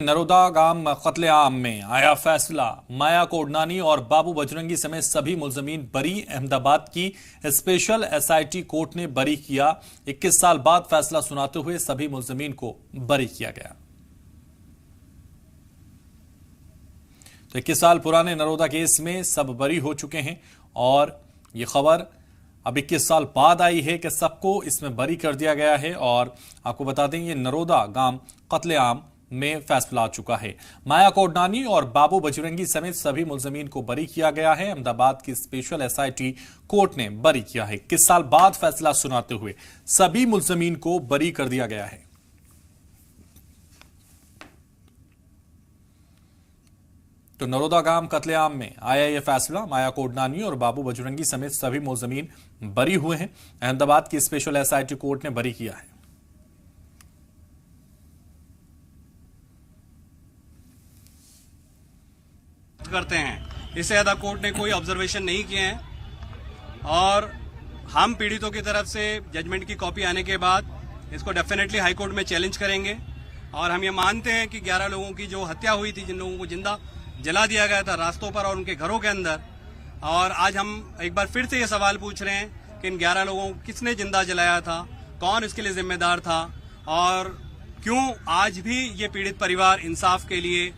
नरोदा गांव कत्लेआम में आया फैसला। माया कोडनानी और बाबू बजरंगी समेत सभी मुलजमीन बरी। अहमदाबाद की स्पेशल एसआईटी कोर्ट ने बरी किया। 21 साल बाद फैसला सुनाते हुए सभी मुलजमीन को बरी किया गया। तो 21 साल पुराने नरोदा केस में सब बरी हो चुके हैं और ये खबर अब 21 साल बाद आई है कि सबको इसमें बरी कर दिया गया है। और आपको बता दें, ये नरोदा गांव कत्लेआम में फैसला आ चुका है। माया कोडनानी और बाबू बजरंगी समेत सभी मुलजमीन को बरी किया गया है। अहमदाबाद की स्पेशल एसआईटी कोर्ट ने बरी किया है। 21 साल बाद फैसला सुनाते हुए सभी मुलजमीन को बरी कर दिया गया है। तो नरोदा गांव कत्लेआम में आया यह फैसला। माया कोडनानी और बाबू बजरंगी समेत सभी मुलजमीन बरी हुए हैं। अहमदाबाद की स्पेशल एसआईटी कोर्ट ने बरी किया है। करते हैं, इससे ज्यादा कोर्ट ने कोई ऑब्जर्वेशन नहीं किए हैं और हम पीड़ितों की तरफ से जजमेंट की कॉपी आने के बाद इसको डेफिनेटली हाई कोर्ट में चैलेंज करेंगे। और हम ये मानते हैं कि 11 लोगों की जो हत्या हुई थी, जिन लोगों को जिंदा जला दिया गया था रास्तों पर और उनके घरों के अंदर, और आज हम एक बार फिर से ये सवाल पूछ रहे हैं कि इन 11 लोगों को किसने जिंदा जलाया था, कौन इसके लिए जिम्मेदार था और क्यों आज भी ये पीड़ित परिवार इंसाफ के लिए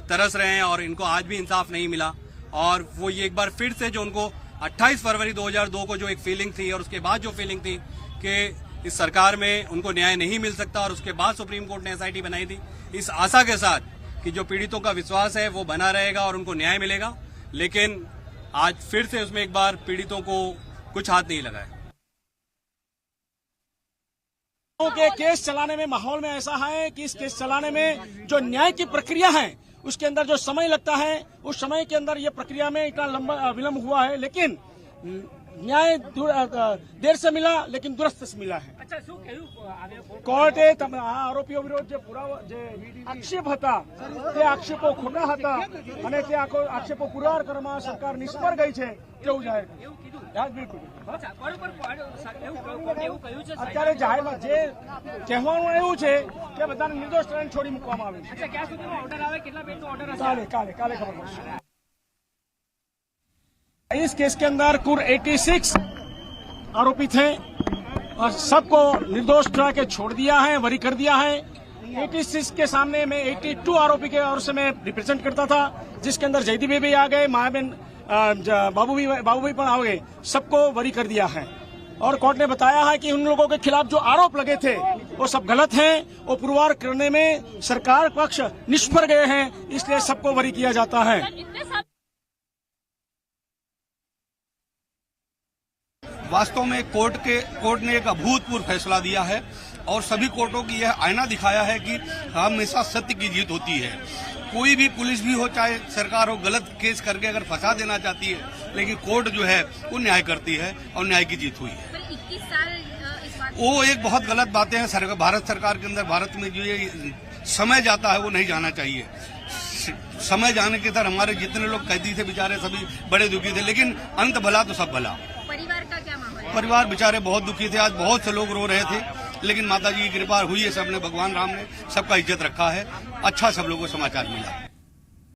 तरस रहे हैं और इनको आज भी इंसाफ नहीं मिला। और वो ये एक बार फिर से जो उनको 28 फरवरी 2002 को जो एक फीलिंग थी और उसके बाद जो फीलिंग थी कि इस सरकार में उनको न्याय नहीं मिल सकता, और उसके बाद सुप्रीम कोर्ट ने एसआईटी बनाई थी इस आशा के साथ कि जो पीड़ितों का विश्वास है वो बना रहेगा और उनको न्याय मिलेगा। लेकिन आज फिर से उसमें एक बार पीड़ितों को कुछ हाथ नहीं लगा है। के केस चलाने में माहौल में ऐसा है कि इस केस चलाने में जो न्याय की प्रक्रिया है उसके अंदर जो समय लगता है, उस समय के अंदर ये प्रक्रिया में इतना लंबा विलंब हुआ है। लेकिन न्याय देर से मिला लेकिन दुरुस्त से मिला है। કોર્ટે આરોપીઓ વિરુદ્ધ જે પુરાવા જે આક્ષેપ હતા તે આક્ષેપો ખોટા હતા અને તે આક્ષેપો પુરવાર કરવામાં સરકાર નિષ્ફળ ગઈ છે તેવું જાહેર કર્યું। બિલકુલ અત્યારે જાહેરમાં જે કહેવાનું એવું છે કે બધાને નિર્દોષ ટ્રેન છોડી મૂકવામાં આવે છે। કાલે ખબર પડશે। इस केस के अंदर कुल 86 आरोपी थे और सबको निर्दोष ठहरा के छोड़ दिया है, बरी कर दिया है। 86 के सामने में 82 आरोपी के ओर से मैं रिप्रेजेंट करता था, जिसके अंदर जयदीप भी आ गए, मायाबेन बाबू भी आ गए, सबको बरी कर दिया है। और कोर्ट ने बताया है कि उन लोगों के खिलाफ जो आरोप लगे थे वो सब गलत हैं, वो पुरवार करने में सरकार पक्ष निष्फल गए हैं, इसलिए सबको बरी किया जाता है। वास्तव में कोर्ट ने एक अभूतपूर्व फैसला दिया है और सभी कोर्टों की यह आईना दिखाया है कि हमेशा सत्य की जीत होती है। कोई भी पुलिस भी हो चाहे सरकार हो, गलत केस करके अगर फंसा देना चाहती है, लेकिन कोर्ट जो है वो न्याय करती है और न्याय की जीत हुई है। 21 साल वो एक बहुत गलत बातें हैं भारत सरकार के अंदर। भारत में जो ये समय जाता है वो नहीं जाना चाहिए। समय जाने के तरह हमारे जितने लोग कैदी थे बेचारे सभी बड़े दुखी थे, लेकिन अंत भला तो सब भला। परिवार का क्या माहौल है? परिवार बेचारे बहुत दुखी थे, आज बहुत से लोग रो रहे थे, लेकिन माता जी की कृपा हुई है, सबने भगवान राम ने सबका इज्जत रखा है। अच्छा सब लोगों को समाचार मिला।